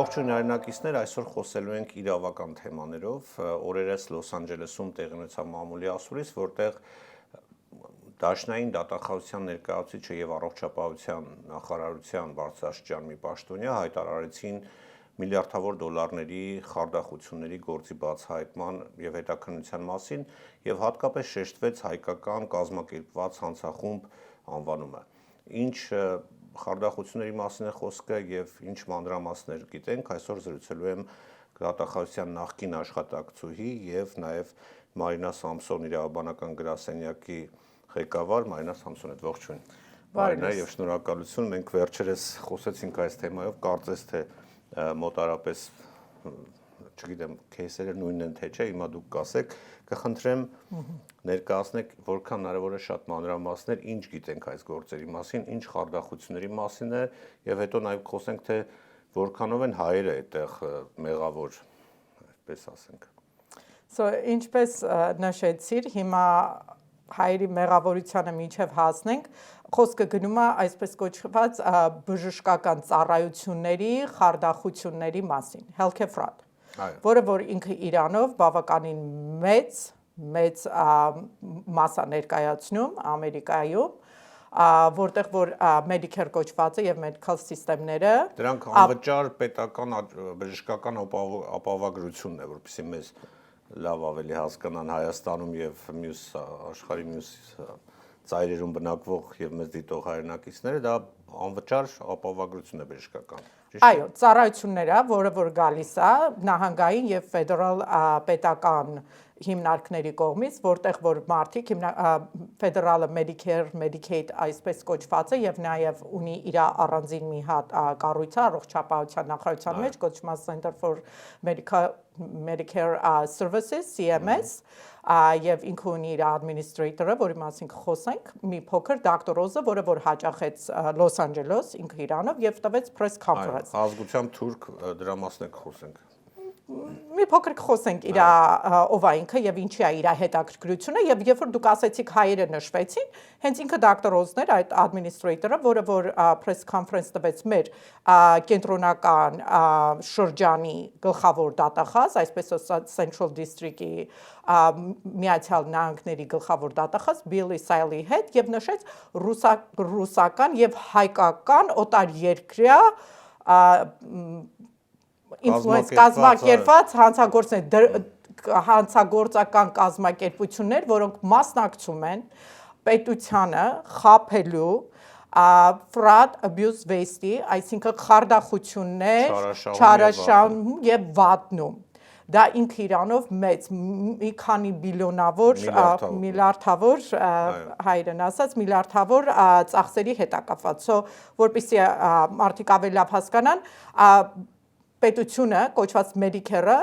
Ողջույն հայրենակիցներ, այսօր խոսելու ենք իրավական թեմաներով, օրերս Լոս Անջելեսում տեղի ունեցավ մամուլի ասուլիս, որտեղ Դաշնային դատախազության ներկայացուցիչը եւ առողջապահության նախարարության բարձրաստիճան մի պաշտոնյա հայտարարեցին միլիարդավոր դոլարների խարդախությունների գործի բացահայտման եւ հետաքննության մասին եւ հատկապես շեշտվեց հայկական կազմակերպված հանցախումբ անվանումը։ Ինչ խարդախությունների մասին է խոսքը եւ ինչ մանրամասներ գիտենք, այսօր զրուցելու եմ դատախազության նախկին աշխատակցուհի եւ նաեւ Մարինա Սամսոն իրավաբանական գրասենյակի ղեկավար Մարինա Սամսոն հետ ողջույն։ Մարինա եւ շնորհակալություն, մենք վերջերս խոսեցինք այս թեմայով, կարծես թե մոտարապես չգիտեմ, кейսերը նույնն են թե չէ, հիմա դուք կասեք, կխնդրեմ ներկայացնեք որքան հնարավոր է շատ մանրամասներ, ինչ գիտենք այս գործերի մասին, ինչ խարդախությունների մասին է եւ հետո նաեւ խոսենք թե որքանով են հայերը այդտեղ մեղավոր, այսպես ասենք։ Ինչպես նշեցիր, հիմա հայերի մեղավորությանը մինչև հասնենք, խոսքը գնում է այսպես կոչված բժշկական ծառայությունների խարդախությունների մասին, healthcare fraud, որը որ ինքը իրանով բավականին մեծ մասա ներկայացնում Ամերիկայում, որտեղ որ Medicare կոչվածը եւ medical system-ները դրանք անվճար պետական բժշկական ապահովագրությունն է, որովհետեւ մեզ լավ ավելի հասկանան Հայաստանում եւ մյուս աշխարհի մյուս ծայրերում բնակվող եւ մեզ դիտող հայրենակիցները, դա անվճար ապահովագրություն է բժշկական։ Այո, ծառայությունները, որը որ գալիս է նահանգային եւ ֆեդերալ պետական հիմնարկների կողմից, որտեղ որ մարդիկ ֆեդերալը Medicare, Medicaid այսպես կոչված է եւ նաեւ ունի իր առանձին մի հատ կառույցը առողջապահության նախարարության մեջ կոչված Center for Medicare Services CMS եւ ինքը ունի իր administrator-ը, որի մասին խոսենք, մի փոքր դոկտորոզը, որը որ հաճախեց Լոս Անջելես, ինքը իրանով եւ տվեց press conference։ Ազգությամբ թուրք դրա մասն է խոսենք։ Մի փոքր խոսենք իր ով է ինքը եւ ինչի է իր հետաքրքրությունը եւ երբ որ դուք ասեցիք հայերը նշվեցին, հենց ինքը դոկտորոզն էր այդ administrator-ը, որը որ press conference տվեց մեր կենտրոնական շրջանի գլխավոր դատախազ, այսպես ասած Central District-ի Միացյալ Նահանգների գլխավոր դատախազ Բիլի Սայլի հետ եւ նշեց ռուսական եւ հայկական օտարերկրյա ինֆլուենս կազմակերպված հանցագործական կազմակերպություններ, որոնք մասնակցում են պետությանը խաբելու fraud, abuse, waste-ի, այսինքն խարդախություններ, չարաշահում եւ վատնում։ Դա ինքը իրանով մեծ մի քանի միլիարդավոր հայերեն ասած միլիարդավոր ծախսերի հետ կապված, որպեսզի մարդիկ ավելի լավ հասկանան, պետությունը կոչված Medicare-ը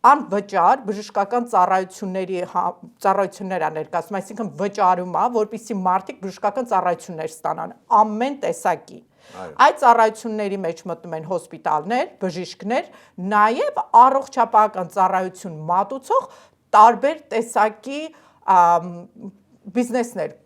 անվճար բժշկական ծառայություններ է ներկայացնում, այսինքն վճարում է, որպեսզի մարդիկ բժշկական ծառայություններ ստանան ամեն տեսակի։ Այդ ծառայությունների մեջ մտնում են հոսպիտալներ, բժիշկներ, նաև առողջապահական ծառայություն մատուցող տարբեր տեսակի բիզնեսներ։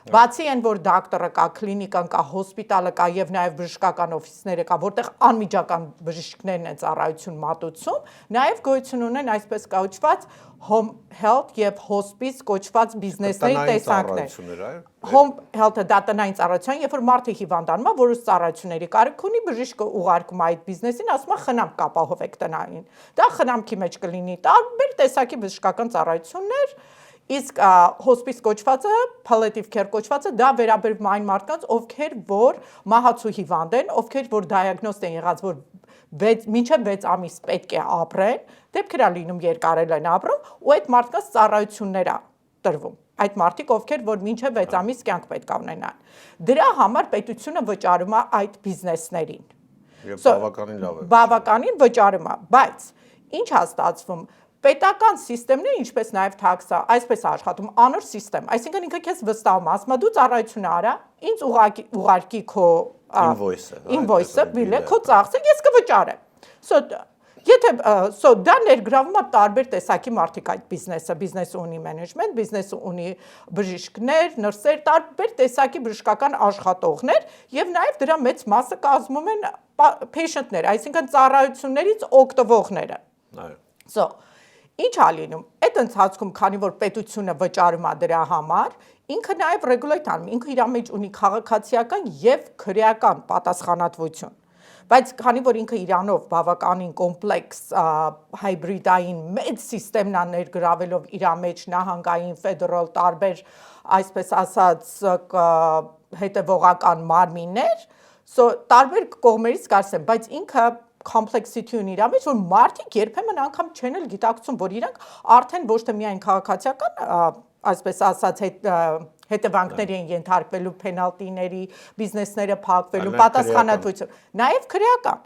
Բացի այն, որ դոկտորը կա, կլինիկան կա, հոսպիտալը կա եւ նաեւ բժշկական օֆիսները կա, որտեղ անմիջական բժիշկներն են ծառայություն մատուցում, նաեւ գոյություն ունեն այսպես կոչված home health եւ hospice կոչված բիզնեսների տեսակներ։ Home health-ը դա տնային ծառայություն, երբ որ մարդը հիվանդանում է, որոշ ծառայությունների կարիք ունի, բժիշկը ուղարկում է այդ բիզնեսին, ասում է խնամք կապահովեք տնային։ Դա խնամքի մեջ կլինի տարբեր տեսակի բժշկական ծառայություններ։ Իսկ հոսպիս կոչվածը, palliative care կոչվածը, դա վերաբերում այն մարդկանց, ովքեր որ մահացու հիվանդ են, ովքեր որ դիագնոզ են եղած, որ մինչև 6 ամիս պետք է ապրեն, դեպքեր լինում երկարել են ապրում, ու այդ մարդկանց ծառայություններ է տրվում։ Այդ մարդիկ, ովքեր որ մինչև 6 ամիս կյանք պետք է ունենան։ Դրա համար պետությունը վճարում է այդ բիզնեսներին։ Եվ բավականին լավ է։ Բավականին վճարում է, բայց ինչ է ստացվում։ Պետական սիստեմները, ինչպես նաև թաքսը, այսպես աշխատում, անոր սիստեմ, այսինքն ինքը քեզ վստահում, ասում է դու ծառայություն արա, ինձ ուղարկի քո invoice-ը, բիլը, քո ծախսը, ես կվճարեմ։ Եթե դա ներգրավում է տարբեր տեսակի մարդիկ այդ բիզնեսը ունի management, բիզնեսը ունի բժիշկներ, նրսեր, տարբեր տեսակի բժշկական աշխատողներ եւ նաեւ դրա մեծ մասը կազմում են patient-ներ, այսինքն ծառայություններից օգտվողները։ Այո։ Ինչ ա լինում։ Այդ ընթացքում, քանի որ պետությունը վճարում է դրա համար, ինքը նաև ռեգուլեյտ անում, ինքը իր մեջ ունի քաղաքացիական եւ քրեական պատասխանատվություն։ Բայց քանի որ ինքը իրանով բավականին կոմպլեքս հայբրիդային մեծ սիստեմն է ներգրավելով իր մեջ նահանգային, ֆեդերալ տարբեր, այսպես ասած, հետևողական մարմիններ, տարբեր կողմերից կարծեմ, բայց ինքը complexity ունի իր մեջ, որ մարդիկ երբեմն անգամ չեն էլ գիտակցում, որ իրանք արդեն ոչ թե միայն քաղաքացիական, այսպես ասած, հետևանքների են ենթարկվելու պենալտիների, բիզնեսները փակվելու, պատասխանատվություն, նաև քրեական։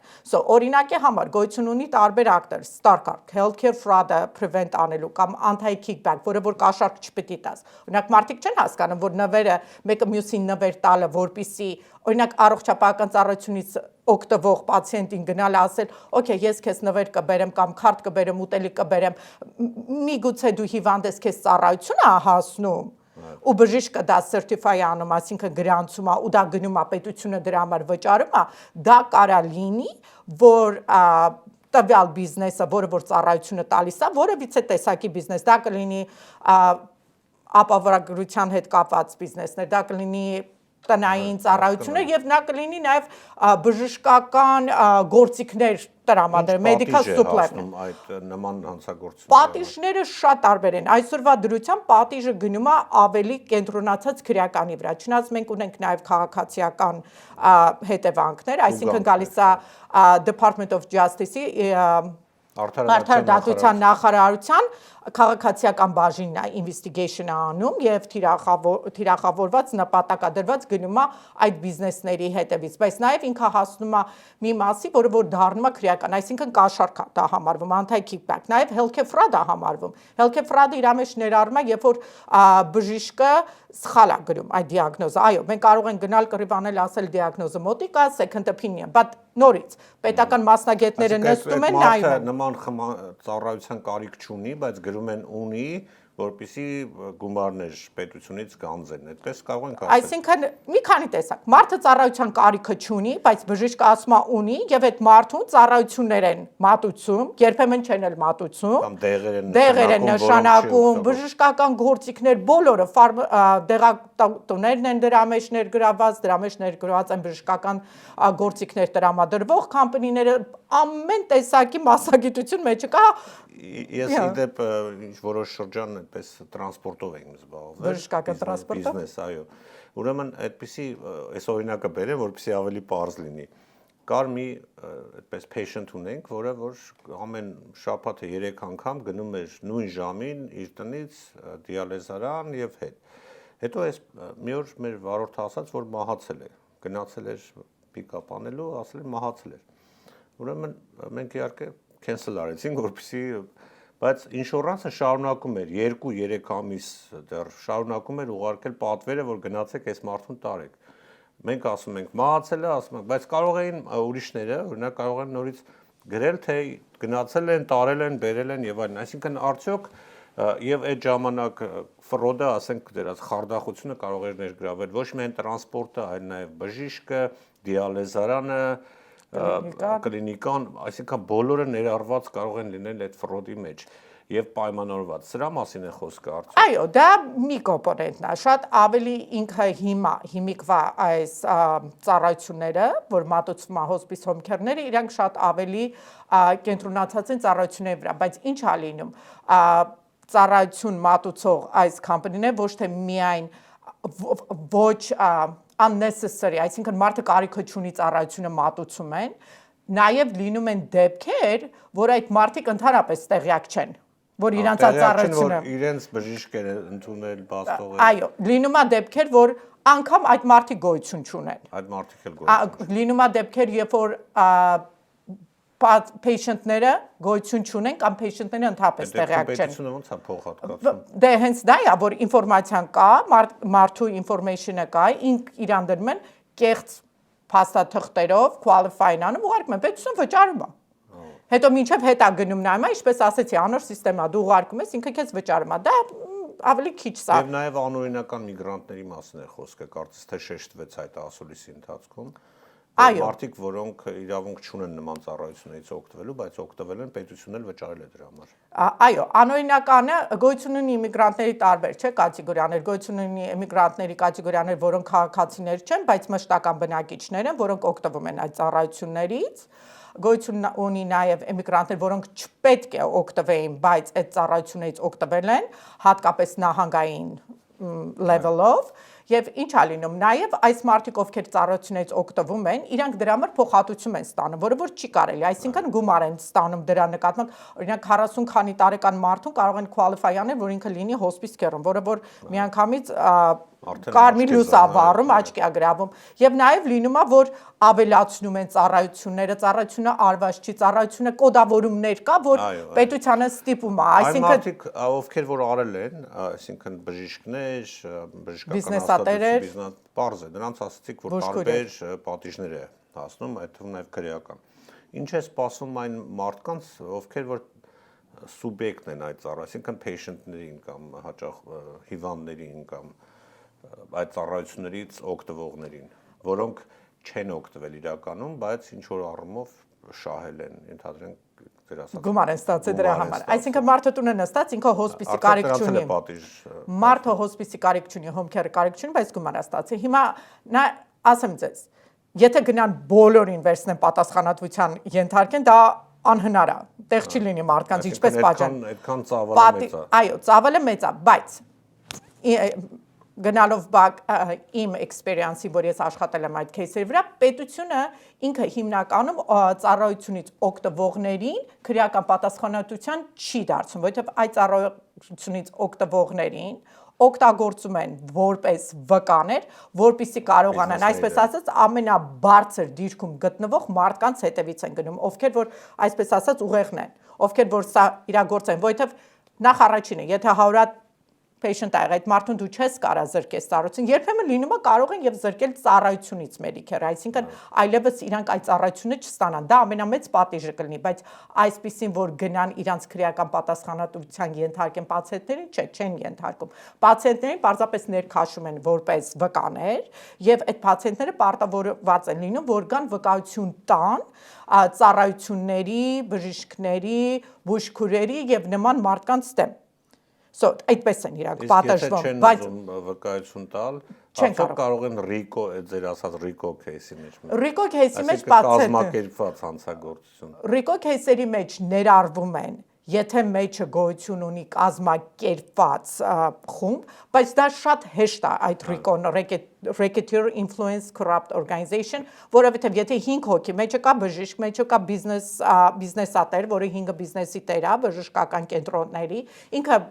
Օրինակի համար գոյություն ունի տարբեր ակտեր, Starcard, healthcare fraud-ը prevent անելու կամ anti-kickback, որը որ կաշառք չպետք տաս։ Օրինակ մարդիկ չեն հասկանում, որ նվերը մեկը մյուսին նվեր տալը, որպիսի օրինակ առողջապահական ծառայությունից օգտվող պացիենտին գնալ ասել, օքեյ, ես քեզ նվեր կբերեմ կամ քարտ կբերեմ, ուտելիք կբերեմ, միգուցե դու հիվանդ ես, քեզ ծառայություն ա հասնում։ Ու բժիշկը դա certify անում, այսինքն գրանցում է ու դա գնում է պետությունը դրա համար վճարում է, դա կարա լինի, որ տվյալ բիզնեսը, որը որ ծառայությունը տալիս է, որևիցե տեսակի բիզնես, դա կլինի ապահովագրության հետ կապված բիզնեսներ, դա կլինի տնային ծառայություններ եւ նա կլինի նաեւ բժշկական գործիքներ տրամադրել, medical supplement։ Այդ նման հանցագործությունները։ Պատիժները շատ տարբեր են։ Այսօրվա դրությամբ պատիժը գնում է ավելի կենտրոնացած քրեականի վրա։ Չնայած մենք ունենք նաեւ քաղաքացիական հետևանքներ, այսինքն գալիս է Department of Justice-ի Արդարադատության նախարարության քաղաքացիական բաժինն է investigation-ը անում եւ թիրախավորված նպատակադրված գնում է այդ բիզնեսների հետևից, բայց նաեւ ինքը հասնում է մի մասի, որը որ դառնում է քրեական, այսինքն կաշառք է դա համարվում, anti-kickback, նաեւ healthcare fraud-ը համարվում։ Healthcare fraud-ը իր մեջ ներառում է, երբ որ բժիշկը սխալ է գրում այդ դիագնոզը։ Այո, մենք կարող ենք գնալ կռիվ անել, ասել դիագնոզը մոտիկ է, second opinion, but նորից պետական մասնագետները նստում են նայում։ Նման ծառայության կարիք չունի, բայց գրում են ունի, որպեսզի գումարներ պետությունից գանձեն, այդպես կարող ենք ասել։ Այսինքն մի քանի տեսակ։ Մարդը ծառայության կարիքը չունի, բայց բժիշկը ասում է ունի, եւ այդ մարդուն ծառայություններ են մատուցում, երբեմն չեն էլ մատուցում։ Կամ դեղեր են նշանակում, բժշկական գործիքներ բոլորը դեղատուներն են դրա մեջ ներգրաված, դրա մեջ ներգրաված են բժշկական գործիքներ տրամադրվող կամպանիները, ամեն տեսակի մասնագիտություն մեջը կա։ Ես իդեպ որոշ շրջան այդպես տրանսպորտով ենք զբաղվել։ Բժշկական տրանսպորտով։ Բիզնես, այո։ Ուրեմն այդպիսի այս օրինակը բերեմ, որպեսզի ավելի պարզ լինի։ Կար մի այդպես patient ունենք, որը որ ամեն շաբաթը 3 անգամ գնում էր նույն ժամին իր տնից դիալեզարան եւ հետ։ Հետո այս մի օր մեր վարորդը ասաց, որ մահացել է։ Գնացել էր pick-up անելու, ասել էր մահացել էր։ Ուրեմն մենք իհարկե cancel արեցինք, որպեսզի բայց ինշորանսը շարունակում էր 2-3 ամիս դեռ շարունակում էր ուղարկել պատվերը, որ գնացեք այս մարդուն տարեք։ Մենք ասում ենք մահացել է, ասում ենք, բայց կարող էին ուրիշները, օրինակ կարող են նորից գրել, թե գնացել են, տարել են, բերել են եւ այլն։ Այսինքն արդյոք եւ այդ ժամանակ ֆրոդը, ասենք, դրանց խարդախությունը կարող էր ներգրավել ոչ միայն տրանսպորտը, այլ նաեւ բժիշկը, դիալեզարանը, կլինիկան, այսինքն բոլորը ներառված կարող են լինել այդ ֆրոդի մեջ եւ պայմանավորված։ Սրա մասին է խոսքը արդյոք։ Այո, դա մի կոմպոնենտն է, շատ ավելի ինքը հիմիկվա այս ծառայությունները, որ մատուցվում է հոսպիս հոմքերները, իրանք շատ ավելի կենտրոնացած են ծառայությունների վրա, բայց ինչ է լինում, ծառայություն մատուցող այս կամպանիները ոչ թե միայն ոչ unnecessary, այսինքն մարդը կարիքը չունի ծառայությունը մատուցում են, նաև լինում են դեպքեր, որ այդ մարդիկ ընդհանրապես տեղյակ չեն, որ իրանց ծառայությունը իրենց բժիշկ են ընդունել, բաց թողել։ Այո, լինում է դեպքեր, որ անգամ այդ մարդիկ գոյություն չունեն։ Այդ մարդիկ էլ գոյություն։ Լինում է դեպքեր, երբ որ patient-ները գոյություն չունեն կամ patient-ները ընդհանրապես տեղյակ չեն։ Պետությունը ոնց է փոխհատկացում։ Դե հենց դա է, որ ինֆորմացիան կա, մարդու information-ը կա, իրան դրում են կեղծ փաստաթղթերով, qualify-ն անում, ուղարկում են, պետությունը վճարում է։ Հետո մինչև հետա գնում նայում է, ինչպես ասեցի, անոր սիստեմա դու ուղարկում ես, ինքը քեզ վճարում է։ Դա ավելի քիչ սա։ Եվ նաև անօրինական միգրանտների մասին է խոսքը, կարծես թե շեշտվեց այդ ասուլիսի ընթացքում։ Այո։ Մարդիկ, որոնք իրավունք չունեն նման ծառայություններից օգտվելու, բայց օգտվել են, պետությունն էլ վճարել է դրա համար։ Այո, անօրինականը գոյություն ունի իմիգրանտների տարբեր, չէ, կատեգորիաներ, գոյություն ունի իմիգրանտների կատեգորիաներ, որոնք քաղաքացիներ չեն, բայց մշտական բնակիչներ են, որոնք օգտվում են այդ ծառայություններից։ Գոյություն ունի նաև էմիգրանտներ, որոնք չպետք է օգտվեին, բայց այդ ծառայություններից օգտվել են, հատկապես նահանգային level-ով, եւ ինչ ա լինում, նաև այս մարդիկ, ովքեր ծառայություններից օգտվում են, իրանք դրա համար փոխհատուցում են ստանում, որը որ չի կարելի, այսինքն գումար են ստանում դրա նկատմամբ, օրինակ 40 քանի տարեկան մարդուն կարող են qualify անել, որ ինքը լինի hospice care-ում, որը որ միանգամից կարմիր լույս ա վառում, աչքի ա գրավում, եւ նաև լինում է, որ ավելացնում են ծառայությունները, ծառայությունը արված չի, ծառայությունը կոդավորումներ կա, որ պետությանը ստիպում է, այսինքն այն մարդիկ, ովքեր որ արել են, այսինքն բժիշկներ, բժշկական բիզնես բարձ է, դրանց ասացիք, որ տարբեր պատիժներ է հասնում, այդ թվում նաև քրեական։ Ինչ է սպասում այն մարդկանց, ովքեր որ սուբյեկտն են այդ ծառայ, այսինքն patient-ներին կամ հաճախ հիվանդներին կամ այդ ծառայություններից օգտվողներին, որոնք չեն օգտվել իրականում, բայց ինչ որ առումով շահել են, ընդհանրենք դեր ասած գումար են ստացել դրա համար։ Այսինքն մարդը տուն է նստած, ինքը հոսպիսի կարիք չունի։ Մարդը հոսպիսի կարիք չունի, home care կարիք չունի, բայց գումար է ստացել։ Հիմա նա ասեմ ձեզ, եթե գնան բոլորին վերցնեն պատասխանատվության ենթարկեն, դա անհնար է։ Տեղ չի լինի մարդկանց ինչպես պատժան։ Այդքան ծավալը մեծ է։ Այո, ծավալը մեծ է, բայց գնալով իմ experience-ի, որ ես աշխատել եմ այդ кейսերի վրա, պետությունը ինքը հիմնականում ծառայությունից օգտվողներին քրեական պատասխանատվության չի դարձնում, որովհետև այդ ծառայությունից օգտվողներին օգտագործում են որպես վկաներ, որպեսզի կարողանան, այսպես ասած, ամենաբարձր դիրքում գտնվող մարդկանց հետևից են գնում, ովքեր որ այսպես ասած ուղեղն են, ովքեր որ սա իրագործեն, որովհետև նախ առաջինը, եթե 100 patient ա եղել, այդ մարդուն դու չես կարա զրկես ծառայություն, երբեմն լինում է կարող են եւ զրկել ծառայությունից Medicare, այսինքն այլևս իրանք այդ ծառայությունը չստանան, դա ամենամեծ պատիժը կլինի, բայց այսպեսին որ գնան իրանք քրեական պատասխանատվության ենթարկեն պացիենտներին, չեն ենթարկում։ Պացիենտներին պարզապես ներքաշում են որպես վկաներ եւ այդ պացիենտները պարտավորված են լինում, որ գան վկայություն տան ծառայությունների, բժիշկների, բուժքուրերի եւ նման մարդկանց դեմ։ Այդպես են իրանք պատժվում, բայց վկայություն տալ, կարող են RICO, ձեր ասած RICO case-ի մեջ։ RICO case-ի մեջ կազմակերպված հանցագործություն։ RICO case-երի մեջ ներառվում են, եթե մեջը գոյություն ունի կազմակերպված խումբ, բայց դա շատ հեշտ է այդ RICO-ն, Racketeer Influence Corrupt Organization, որովհետև եթե 5 հոգի մեջը կա բժիշկ, մեջը կա բիզնեսատեր, որը 5 բիզնեսի տեր է, բժշկական կենտրոնների, ինքը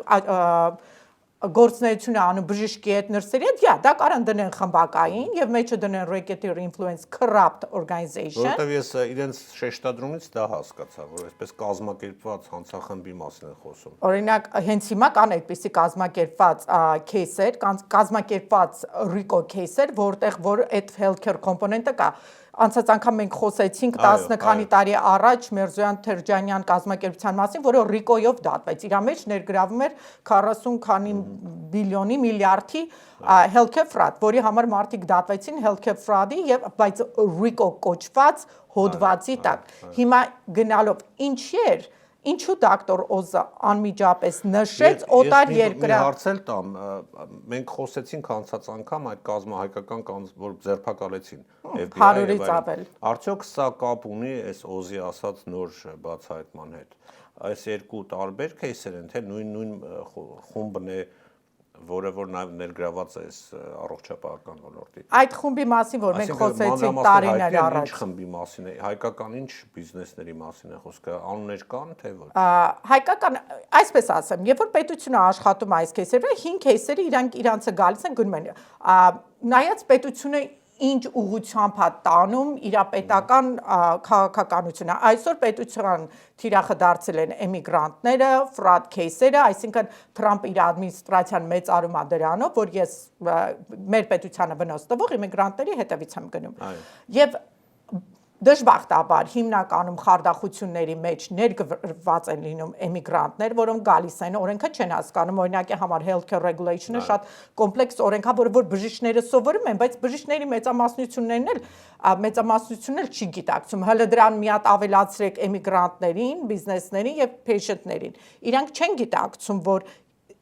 գործունեություն է անում բժիշկի հետ նրսերի հետ, դա կարան դնեն խմբակային եւ մեջը դնեն Racketeer Influence Corrupt Organization։ Որովհետեւ ես իրենց շեշտադրումից դա հասկացա, որ այսպես կազմակերպված հանցախմբի մասին են խոսում։ Օրինակ, հենց հիմա կան այդպիսի կազմակերպված кейսեր, կազմակերպված RICO кейսեր, որտեղ որ այդ healthcare component-ը կա։ Անցած անգամ մենք խոսեցինք 10 քանի տարի առաջ Միրզոյան Թերջանյան կազմակերպության մասին, որը RICO-ով դատվեց։ Իր մեջ ներգրավում էր 40 քանի բիլիոնի միլիարդի healthcare fraud, որի համար մարդիկ դատվեցին healthcare fraud-ի եւ բայց RICO կոչված հոդվածի տակ։ Հիմա գնալով ինչու դոկտոր Օզը անմիջապես նշեց օտար երկրը։ Մի հարցել տամ, մենք խոսեցինք անցած անգամ այդ հայկական որ ձերբակալեցին FBI-ից ավել։ Արդյոք սա կապ ունի այս Օզի ասած նոր բացահայտման հետ։ Այս երկու տարբեր кейսեր են, թե նույն խումբն է, որը որ նաև ներգրաված է առողջապահական ոլորտի։ Այդ խումբի մասին, որ մենք խոսեցինք տարիներ առաջ։ Ինչ խմբի մասին է, հայկական ինչ բիզնեսների մասին է խոսքը, անուններ կան, թե ոչ։ Հայկական, այսպես ասեմ, երբ որ պետությունը աշխատում է այս кейսերը, 5 кейսերը իրանցը գալիս են գնում են։ Նայած պետությունը ինչ ուղղությամբ է տանում իրապետական քաղաքականությունը։ Այսօր պետության թիրախը դարձել են էմիգրանտները, ֆրադ кейսերը, այսինքն Թրամփ իր ադմինիստրացիան մեծարում է դրանով, որ ես մեր պետությանը վնաս տվող էմիգրանտների հետևից եմ գնում։ Եվ Դժբախտաբար հիմնականում խարդախությունների մեջ ներգրավված են լինում էմիգրանտներ, որոնք գալիս են, օրենքը չեն հասկանում, օրինակի համար healthcare regulation-ը շատ կոմպլեքս օրենք է, որ բժիշկները սովորում են, բայց բժիշկների մեծամասնությունն էլ չի գիտակցում։ Հələ դրան մի հատ ավելացրեք էմիգրանտներին, բիզնեսներին եւ patient-ներին։ Իրանք չեն գիտակցում, որ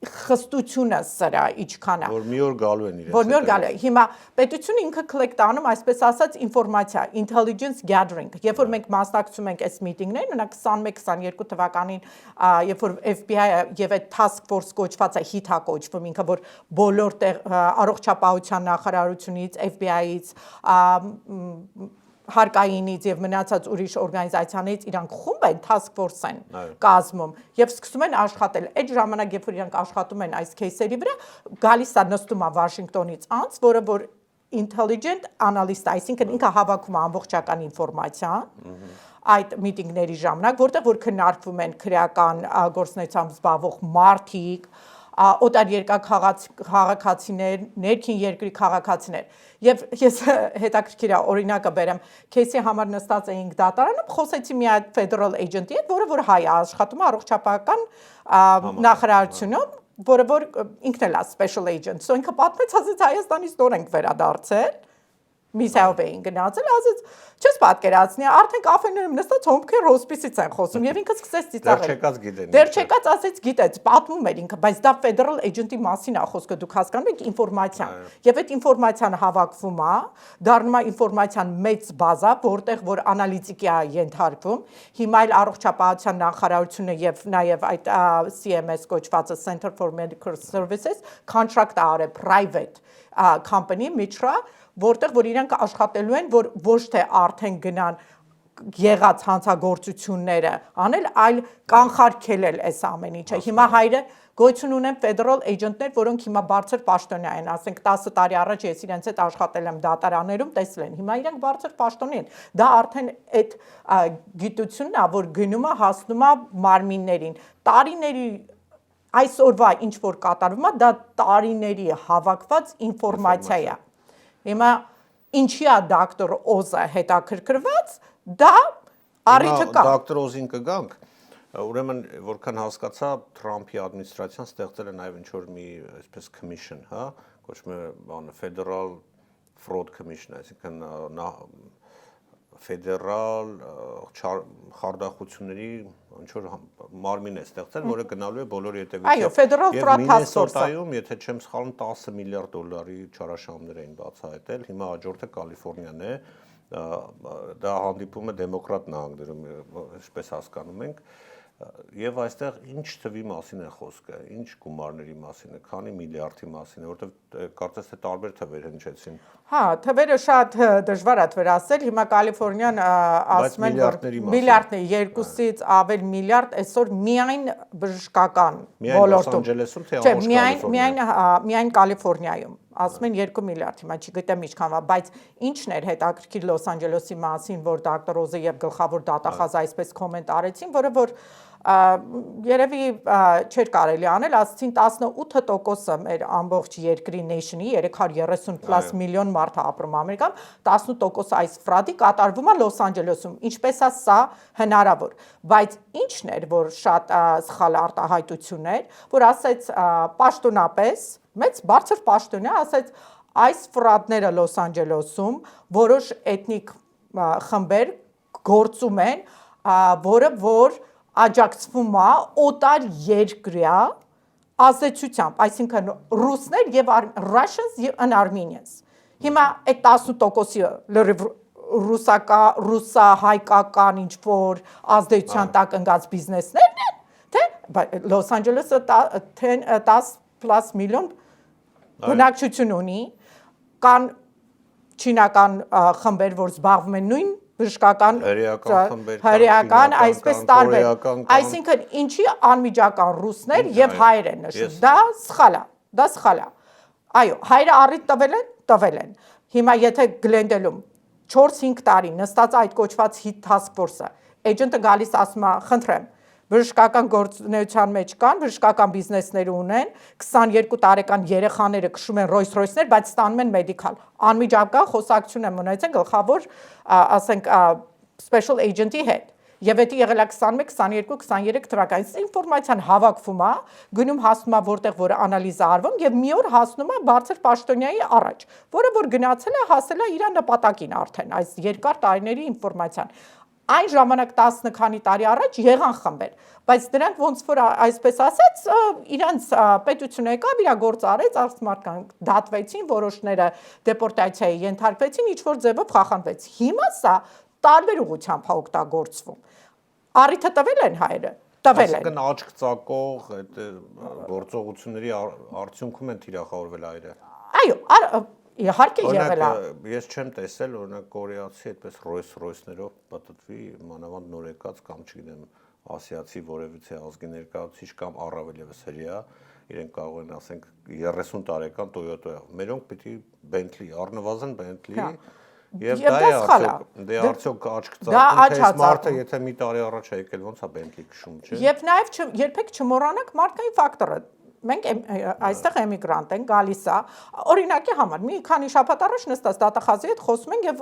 խստությունը սրա ինչքան է որ մի օր գալու են իրենց որ մի օր գալու է հիմա պետությունը ինքը collect անում այսպես ասած ինֆորմացիա intelligence gathering երբ որ մենք մասնակցում ենք այս միտինգներին մենակ 21-22 թվականին երբ որ FBI-ը եւ այդ task force կոչվածը HIT-ա կոչվում ինքը որ բոլոր առողջապահության նախարարությունից FBI-ից հարկայինից եւ մնացած ուրիշ օրգանիզացիաներից իրանք խումբ են task force են կազմում եւ սկսում են աշխատել այդ ժամանակ երբ որ իրանք աշխատում են այս кейսերի վրա գալիս է նստում է Վաշինգտոնից անց որը որ intelligent analyst այսինքն ինքը հավաքում է ամբողջական ինֆորմացիան այդ միտինգների ժամանակ որտեղ որ քննարկվում են քրեական գործունեությամբ զբաղվող մարդիկ օտար երկա քաղաքացիներ, ներքին երկրի քաղաքացիներ եւ ես հետաքրքիր է օրինակը բերեմ քեյսի համար նստած էինք դատարանում խոսեցի մի հատ federal agent-ի հետ որը որ հայ է աշխատում առողջապահական նախարարությունում որը որ ինքն էլ է special agent so ինքը պատմեց ասեց Հայաստանից նոր ենք վերադարձել Միսայով էին գնացել, ասեց, չես պատկերացնի, արդեն կաֆեներում նստած հոմքեր հոսպիսից են խոսում եւ ինքը սկսեց ծիծաղել։ Դեռ չեկած ասեց գիտեց, պատմում էր ինքը, բայց դա federal agent-ի մասին է խոսքը, դուք հասկանում եք ինֆորմացիան։ Եվ այդ ինֆորմացիան հավաքվում է, դառնում է ինֆորմացիան մեծ բազա, որտեղ որ անալիտիկի է ենթարկվում։ Հիմա էլ առողջապահության նախարարությունը եւ նաեւ այդ CMS կոչվածը Center for Medical Services contract արել private company Mitra որտեղ որ իրանք աշխատելու են որ ոչ թե արդեն գնան եղած հանցագործությունները անել այլ կանխարգելել այս ամեն ինչը հիմա հայրը գոյություն ունեն federal agent-ներ որոնք հիմա բարձր պաշտոնյա են ասենք 10 տարի առաջ ես իրենց հետ աշխատել եմ դատարաններում տեսել են հիմա իրանք բարձր պաշտոնի են դա արդեն այդ գիտությունն է որ գնում է հասնում է մարմիններին տարիների այսօրվա ինչ որ կատարվում է դա տարիների հավաքված ինֆորմացիա է Հիմա ինչի է դոկտոր Օզը հետաքրքրված, դա առիթը կա։ Դոկտոր Օզին կգանք, ուրեմն որքան հասկացա Թրամփի ադմինիստրացիան ստեղծել է նաև ինչ որ մի այսպես commission, հա, կոչվում է բանը Federal Fraud Commission, այսինքն ֆեդերալ խարդախությունների ինչ որ մարմին է ստեղծել, որը գնալու է բոլոր ետևից։ Այո, Federal Fraud Task Force-ը, եթե չեմ սխալվում, 10 միլիարդ դոլարի չարաշահումներ էին բացահայտել, հիմա հաջորդը Կալիֆոռնիան է, դա հանդիպում է դեմոկրատ նահանգներում, ինչպես հասկանում ենք, եւ այստեղ ինչ թվի մասին է խոսքը, ինչ գումարների մասին է, քանի միլիարդի մասին է, որովհետեւ կարծես թե տարբեր թվեր հնչեցին։ Հա, թվերը շատ դժվար է վերացնել, հիմա Կալիֆոռնիան ասում են որ միլիարդներ 2-ից ավել միլիարդ այսօր միայն բժշկական ոլորտում։ Չէ, միայն Կալիֆոռնիայում ասում են 2 միլիարդ, հիմա չգիտեմ ինչքանվա, բայց ինչն էր հետաքրքիր Լոս Անջելեսի մասին, որ դոկտոր Օզը եւ գլխավոր դատախազը այսպես կոմենտ արեցին, որը որ երևի չէր կարելի անել, ասացին 18%-ը մեր ամբողջ երկրի nation-ի 330+ միլիոն մարդ ապրում Ամերիկայում, 18%-ը այս ֆրադի կատարվում է Լոս Անջելեսում, ինչպես է սա հնարավոր, բայց ինչն էր, որ շատ սխալ արտահայտություն էր, որ ասեց պաշտոնապես մեծ բարձր պաշտոնյա ասեց այս ֆրադները Լոս Անջելեսում որոշ էթնիկ խմբեր գործում են, որը որ աջակցվում է օտար երկրյա ազդեցությամբ, այսինքն ռուսներ եւ Russians and Armenians։ Հիմա այդ 18%-ը լրիվ ռուսահայկական ինչ որ ազդեցության տակ ընկած բիզնեսներն են, թե Լոս Անջելեսը 10+ միլիոն բնակչություն ունի, կան չինական խմբեր, որ զբաղվում են նույն բժշկական հրեական, այսպես տարբեր, այսինքն ինչի անմիջական ռուսներ եւ հայեր են նշում, դա սխալ է, այո, հայերը առիթ տվել են, հիմա եթե Գլենդելում 4-5 տարի նստած այդ կոչված HIT task force-ը, agent-ը գալիս ասում է, խնդրեմ, բժշկական գործունեության մեջ կան, բժշկական բիզնեսներ ունեն, 22 տարեկան երեխաները քշում են Rolls-Royce-ներ, բայց ստանում են մեդիկալ։ Անմիջական խոսակցություն եմ ունեցել գլխավոր, ասենք, special agent-ի հետ։ Եվ դա եղել է 21, 22, 23 թվականից ինֆորմացիան հավաքվում է, գնում հասնում է որտեղ որ անալիզը արվում եւ մի օր հասնում է բարձր պաշտոնյայի առաջ, որը որ գնացել է հասել է իր նպատակին արդեն, այս երկար տարիների ինֆորմացիան։ Այն ժամանակ 10 քանի տարի առաջ եղան խմբեր, բայց դրանք ոնց որ այսպես ասած իրանց պետությունը եկավ իր գործ արեց, արցմարքան դատվեցին, որոշները դեպորտացիայի ենթարկվեցին, ինչ որ ձևով խախանվեց։ Հիմա սա տարբեր ուղղությամբ է օգտագործվում։ Առիթը տվել են հայերը, տվել են։ Այսինքն աչք ծակող այդ գործողությունների արդյունքում են թիրախավորվել հայերը։ Այո, իհարկե եղել է։ Ես չեմ տեսել, օրինակ կորեացի այդպես Rolls-Royce-ներով պատտվի, մանավանդ նոր եկած կամ չգիտեմ, ասիացի որևիցե ազգի ներկայացուցիչ կամ առավել եւս հրեա, իրենք կարող են ասենք 30 տարեկան Toyota-ը։ Մերոնք պիտի Bentley, առնվազն Bentley Եվ դա արդյոք աչք ծակում, մարդը եթե մի տարի առաջ է եկել, ոնց է Bentley քշում, չէ՞։ Եվ նաև երբեք չմոռանանք մարդկային ֆակտորը։ Մենք այստեղ էմիգրանտ ենք, գալիս է, օրինակի համար, մի քանի շաբաթ առաջ նստած դատախազի հետ խոսում ենք եւ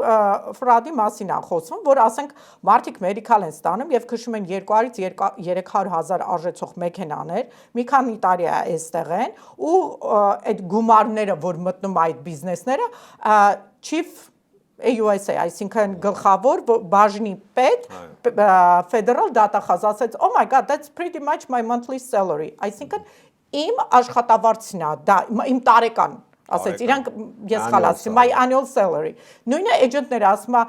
ֆրադի մասին է խոսում, որ ասենք մարդիկ մեդիկալ են ստանում եւ քշում են 200-ից 300,000 արժեցող մեքենաներ, մի քանի տարի է այստեղ են ու այդ գումարները, որ մտնում այդ բիզնեսները, chief AUSA, այսինքն գլխավոր բաժնի պետ federal դատախազ ասեց, oh my god, that's pretty much my monthly salary, այսինքն իմ աշխատավարձն է, դա իմ տարեկան, ասեց, իրանք ես խալացի, my annual salary, նույնը agent-ները ասում է,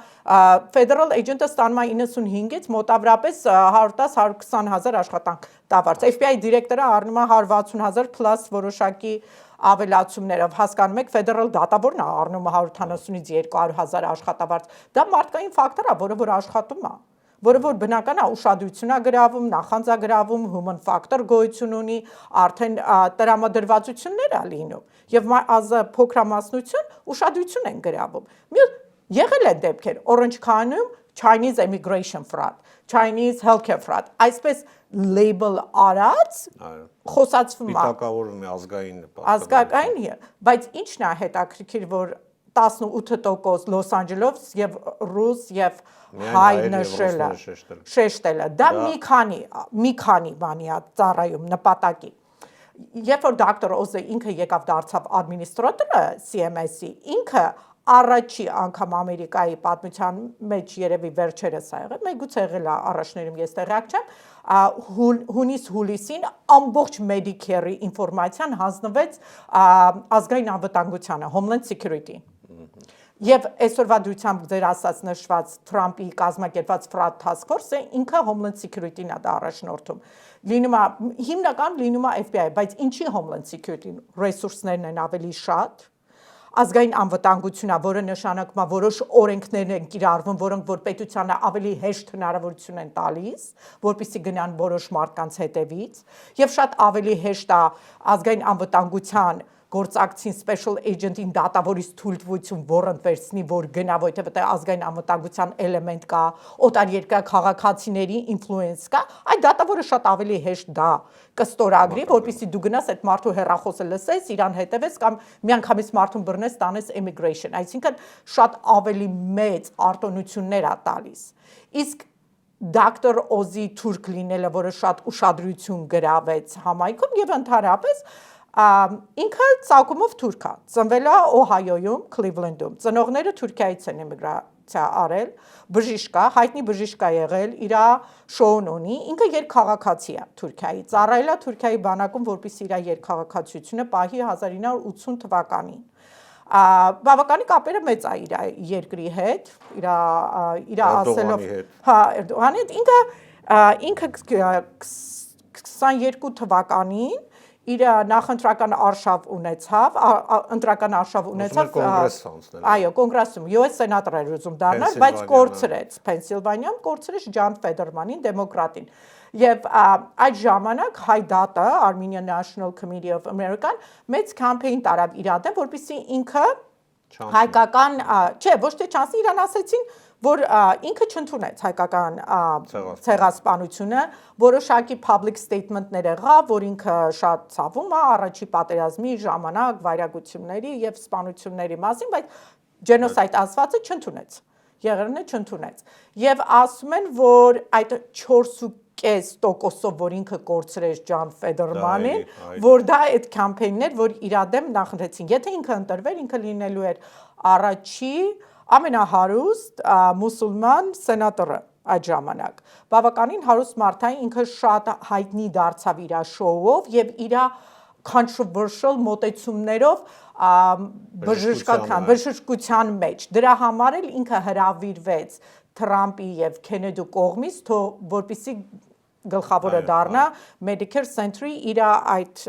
federal agent-ը ստանում է 95-ից մոտավորապես 110-120,000 աշխատանք տավարձ, FBI դիրեկտորը առնում է 160,000 plus որոշակի ավելացումներով, հասկանում եք, federal դատավորն է առնում 170-ից 200,000 աշխատավարձ, դա մարդկային ֆակտոր է, որը որ աշխատում է, որը որ բնական է ուշադրություն է գրավում, նախանձագրավում, human factor գոյություն ունի, արդեն տրամադրվածություններ է լինում, եւ փոքրամասնություն ուշադրություն են գրավում։ Եղել է դեպքեր, Orange County-ում Chinese immigration fraud, Chinese healthcare fraud, այսպես label արած խոսացվում է պիտակավորում է ազգային, բայց ինչն է հետաքրքիր, որ 18% Լոս Անջելես եւ ռուս եւ հայ նշելը շեշտելը, դա մի քանի բանի է ծառայում նպատակի։ Երբ որ դոկտոր Օզը ինքը եկավ դարձավ ադմինիստրատորը CMS-ի, ինքը առաջի անգամ Ամերիկայի պատմության մեջ երևի վերջերս ա եղել, մեգուց եղել է առաջներում ես տեղյակ չեմ, հունիս-հուլիսին ամբողջ Medicare-ի ինֆորմացիան հանձնվեց ազգային անվտանգությանը, Homeland Security։ Եվ այսօրվա դրությամբ ձեր ասած նշված Թրամփի կազմակերպված Fraud Task Force-ը ինքը Homeland Security-ն է դա առաջնորդում։ Լինում է հիմնական լինում է FBI, բայց ինչի Homeland Security-ն ռեսուրսներն են ավելի շատ, ազգային անվտանգությունն է, որը նշանակում է որոշ օրենքներ են կիրառվում, որոնք որ պետությանը ավելի հեշտ հնարավորություն են տալիս, որպեսզի գնան որոշ մարդկանց հետևից, եւ շատ ավելի հեշտ է ազգային անվտանգության գործակցին special agent-ին դատավորից թույլտվություն որոնց վերցնի, որ գնա, որտեղ ազգային անվտանգության էլեմենտ կա, օտարերկրյա քաղաքացիների ինֆլուենս կա, այդ դատավորը շատ ավելի հեշտ դա կստորագրի, որպեսզի դու գնաս այդ մարդու հեռախոսը լսես, իրան հետևես կամ միանգամից մարդուն բռնես, տանես immigration, այսինքն շատ ավելի մեծ արտոնություններ է տալիս։ Իսկ Դոկտոր Օզի թուրք լինելը, որը շատ ուշադրություն գրավեց համայնքում եւ ընդհանրապես ինքը ցակումով թուրք է, ծնվել է Օհայոյում, Քլիվլենդում, ծնողները Թուրքիայից են էմիգրացիա արել, բժիշկ է, հայտնի բժիշկ է եղել, իր շոուն ունի, ինքը երկքաղաքացի է Թուրքիայի, ծառայել է Թուրքիայի բանակում, որպեսզի իր երկքաղաքացիությունը պահի 1980 թվականին։ Բավականի կապերը մեծ է իր երկրի հետ, իր ասելով, հա, Էրդողանի հետ, ինքը 22 թվականին իր նախընտրական արշավ ունեցավ, ընտրական արշավ ունեցավ, այո, կոնգրեսում, US սենատոր էր ուզում դառնալ, բայց կորցրեց, Փենսիլվանիայում կորցրեց Ջան Ֆեդերմանին, դեմոկրատին։ Եվ այդ ժամանակ հայ դատը, Armenian National Committee of America-ն մեծ կամպեյն տարավ իր դեմ, որպեսզի ինքը հայկական, չէ, ոչ թե չանցնի, իրան ասեցին, որ ինքը չընդունեց հայկական ցեղասպանությունը, որոշակի public statement-ներ եղավ, որ ինքը շատ ցավում է առաջի պատերազմի ժամանակ վայրագությունների եւ սպանությունների մասին, բայց genocide ասվածը չընդունեց։ Եղերնը չընդունեց։ Եվ ասում են, որ այդ 4.5%-ով, որ ինքը կորցրեց Ջան Ֆեդերմանին, որ դա այդ կամպեյններ, որ իր դեմ նախընտրեցին։ Եթե ինքը ընտրվեր, ինքը լինելու էր առաջի ամենահարուստ մուսուլման սենատորը այդ ժամանակ։ Բավականին հարուստ մարդային ինքը շատ հայտնի դարձավ իր շոուով եւ իր controversial մոտեցումներով բժշկության մեջ։ Դրա համար էլ ինքը հրավիրվեց Թրամփի եւ Քենեդի կողմից, որպեսզի գլխավորը դառնա Medicare Center-ի իր այդ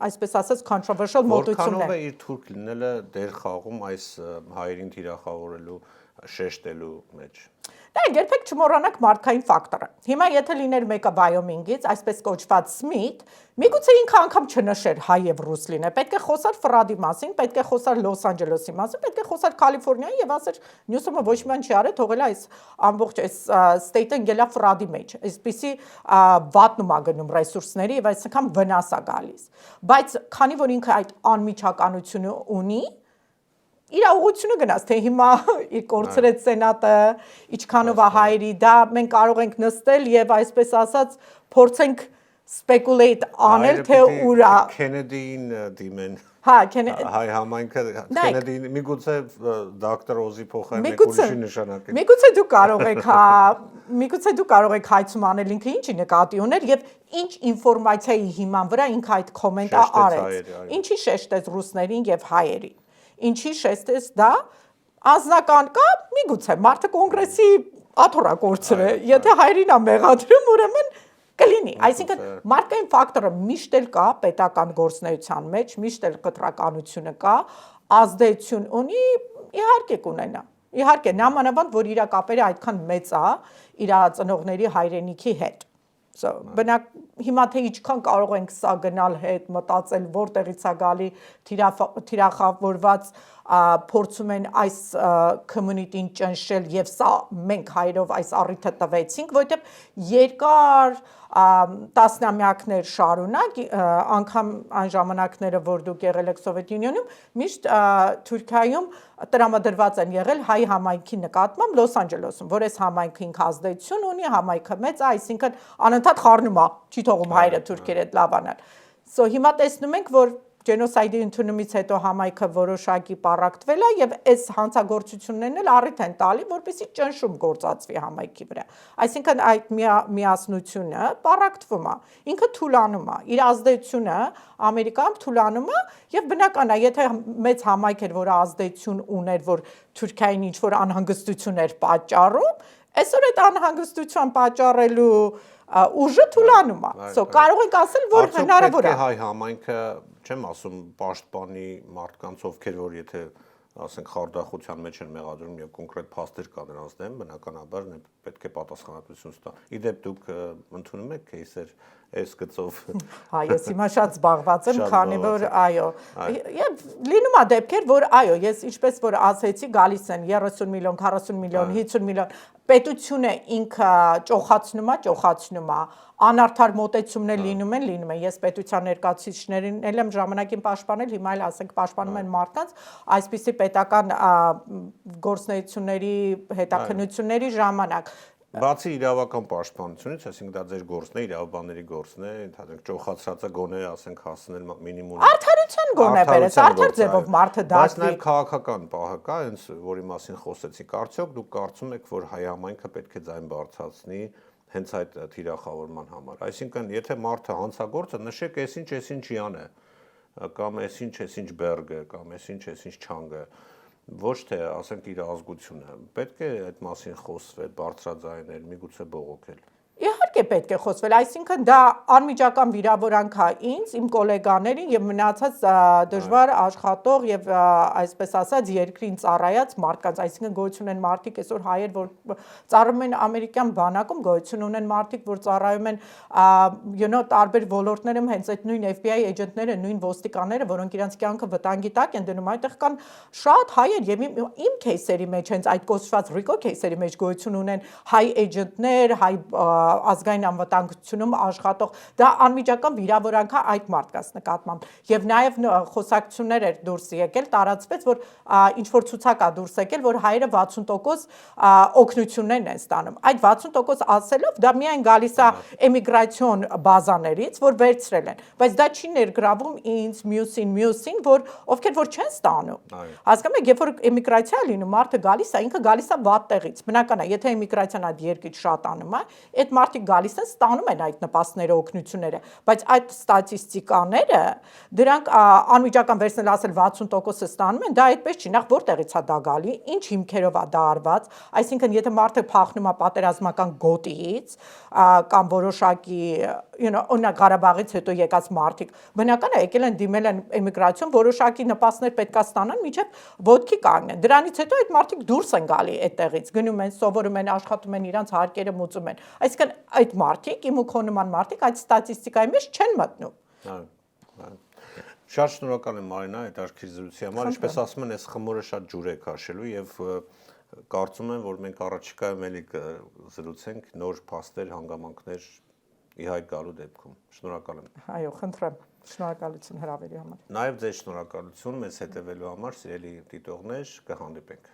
այսպես ասած controversial մոտեցումները։ Որքանով է իր թուրք լինելը դեր խաղում այս հայերին թիրախավորելու շեշտելու մեջ։ Դա երբեք չմոռանաք մարդկային ֆակտորը։ Հիմա եթե լիներ մեկը Վայոմինգից, այսպես կոչված Սմիթ, միգուցե ինքը անգամ չնշեր հայ եւ ռուս լիներ, պետք է խոսար Ֆրադի մասին, պետք է խոսար Լոս Անջելեսի մասին, պետք է խոսար Կալիֆոռնիայի եւ ասեր Նյուսոմը ոչ մի բան չի արել, թողել այս ամբողջ այս state-ը գելա Ֆրադի մեջ, այսպիսի վատնում է գնում ռեսուրսների եւ այսքան վնաս է գալիս։ Բայց քանի որ ինքը այդ անմիջականությունը ունի, իր ուղղությունը գնաց, թե հիմա իր կորցրեց սենատը, ինչքանով է հայերի, դա մենք կարող ենք նստել եւ այսպես ասած փորձենք speculate անել, թե ուրա Քենեդիին դիմեն։ Հա, հայ համայնքը Քենեդին միգուցե դոկտոր Օզի փոխարեն մեկ ուրիշի նշանակել։ Միգուցե դու կարող եք հայցում անել ինքը ինչի նկատի ուներ եւ ինչ ինֆորմացիայի հիման վրա ինքը այդ կոմենտը արեց։ Ինչի շեշտեց ռուսներին եւ հայերին։ Ինչի շեշտեց դա անձնական կա, միգուցե մարդը կոնգրեսի աթորա կորցրե, եթե հայրին է մեղադրում, ուրեմն կլինի։ Այսինքն մարդկային ֆակտորը միշտ էլ կա պետական գործունեության մեջ, միշտ էլ կտրականությունը կա, ազդեցություն ունի, իհարկե կունենա։ Իհարկե, նամանավանդ որ իր կապերը այդքան մեծ է իր ծնողների հայրենիքի հետ։ Բնակ հիմա թե ինչքան կարող ենք սա գնալ հետ մտածել որտեղից է գալի թիրախավորված փորձում են այս community-ին ճնշել եւ սա մենք հայրով այս առիթը տվեցինք, որովհետեւ երկար տասնամյակներ շարունակ անգամ այն ժամանակները որ դուք եղել եք Սովետ Ունիոնում միշտ Թուրքիայում տրամադրված են եղել հայ համայնքի նկատմամբ Լոս Անջելեսում, որ այս համայնքը ինքը ազդեցություն ունի, համայնքը մեծ է, այսինքն անընդհատ խառնում է, չի թողում հայրը թուրքերը հետ լավանալ։ So հիմա տեսնում ենք, որ Genocide-ի ընդունումից հետո համայնքը որոշակի պառակտվել է եւ այս հանցագործություններն էլ առիթ են տալի, որպեսզի ճնշում գործածվի համայնքի վրա։ Այսինքն այդ միասնությունը պառակտվում է, ինքը թուլանում է, իր ազդեցությունը Ամերիկայում թուլանում է եւ բնական է, եթե մեծ համայնք էր, որը ազդեցություն ուներ, որ Թուրքիային ինչ որ անհանգստություններ պատճառում, այսօր այդ անհանգստության պատճառելու ուժը թուլանում է։ So կարող ենք ասել, որ հնարավոր է։ Հայ համայնքը չեմ ասում պաշտպանի մարդկանց, ովքեր որ եթե ասենք խարդախության մեջ են մեղադրում եւ կոնկրետ փաստեր կա նրանց դեմ, բնականաբար պետք է պատասխանատվություն ստա։ Իդեպ դուք ընդունում եք кейսեր այս գծով։ Հա, ես հիմա շատ զբաղված եմ, քանի որ այո, եւ լինում է դեպքեր, որ այո, ես ինչպես որ ասեցի, գալիս են 30 միլիոն, 40 միլիոն, 50 միլիոն, պետությունը ինքը ճոխացնում է, անարդար մոտեցումներ լինում են, ես պետության ներկայացուցիչներին էլ եմ ժամանակին պաշտպանել, հիմա էլ ասենք պաշտպանում են մարդկանց, այսպիսի պետական գործունեությունների հետաքննությունների ժամանակ։ Բացի իրավական պաշտպանությունից, այսինքն դա ձեր գործն է, իրավաբանների գործն է, ընդհանրապես ճոխացածը գոնե ասենք հասնել մինիմում արդարության գոնե բերես, արդար ձևով մարդը դատվի։ Բայց նաև քաղաքական պահը կա, հենց որի մասին խոսեցիք, արդյոք դուք կարծում եք, որ հայ համայնքը պետք է ձայն բարձրացնի հենց այդ թիրախավորման համար։ Այսինքն, եթե մարդը հանցագործը նշեք, այսինչ յանը, կամ այսինչ բերգը, կամ այսինչ չանգը, ոչ թե ասենք իր ազգությունը, պետք է այդ մասին խոսվել, բարձրաձայնել, միգուցե բողոքել։ Իհարկե, իհարկե պետք է խոսվել, այսինքն դա անմիջական վիրավորանք է ինձ, իմ գոլեգաներին եւ մնացած դժվար աշխատող եւ այսպես ասած երկրին ծառայած մարդկանց, այսինքն գոյություն են մարդիկ այսօր հայեր, որ ծառայում են ամերիկյան բանակում, գոյություն ունեն մարդիկ, որ ծառայում են տարբեր ոլորտներում, հենց այդ նույն FBI էջենտները, նույն ոստիկանները, որոնք իրենց կյանքը վտանգի տակ են դնում, այդտեղ կան շատ հայեր եւ իմ кейսերի մեջ, հենց այդ կոչված RICO кейսերի մեջ գոյություն ունեն հայ էջենտներ, հայ ազգային անվտանգությունում աշխատող, դա անմիջական վիրավորանք է այդ մարդկանց նկատմամբ եւ նաեւ խոսակցություններ էր դուրս եկել, տարածվեց, որ ինչ որ ցուցակ է դուրս եկել, որ հայերը 60% օգնություններն են ստանում, այդ 60% ասելով դա միայն գալիս է էմիգրացիոն բազաներից, որ վերցրել են, բայց դա չի ներգրավում ինձ մյուսին, որ ովքեր որ չեն ստանում։ Հասկանում եք, երբ որ էմիգրացիա է լինում, մարդը գալիս է, ինքը գալիս է վատ տեղից։ Բնական է, եթե էմիգրացիան այդ երկրից շատանում է, այդ մարդիկ գալիս են, ստանում են այդ նպաստները, օգնությունները, բայց այդ ստատիստիկաները, դրանք անմիջական վերցնել ասել 60%-ը ստանում են, դա այդպես չի, նախ որտեղից է դա գալի, ինչ հիմքերով է դա արված, այսինքն եթե մարդը փախնում է պատերազմական գոտիից կամ որոշակի օրինակ Ղարաբաղից հետո եկած մարդիկ, բնական է եկել են դիմել են էմիգրացիոն, որոշակի նպաստներ պետքա ստանան, մինչև ոտքի կանգնեն։ Դրանից հետո այդ մարդիկ դուրս են գալի այդտեղից, գնում են, սովորում են, աշխատում են, իրանց հարկերը մուծում են։ Այսինքն այդ մարդիկ, իմ ու քո նման մարդիկ այդ ստատիստիկայի մեջ չեն մտնում։ Շատ շնորհակալ եմ Մարինա այդ արդյունքի զրույցի համար, ինչպես ասում են, այս խմորը շատ ջուր է քաշելու եւ կարծում եմ, որ մենք առաջիկայում էլի զրուցենք նոր փաստեր, հանգամանքներ ի հայտ գալու դեպքում։ Շնորհակալ եմ։ Այո, խնդրեմ։ Շնորհակալություն հրավերի համար։ Նաև ձեզ շնորհակալություն մեզ հետևելու համար, սիրելի դիտողներ, կհանդիպենք։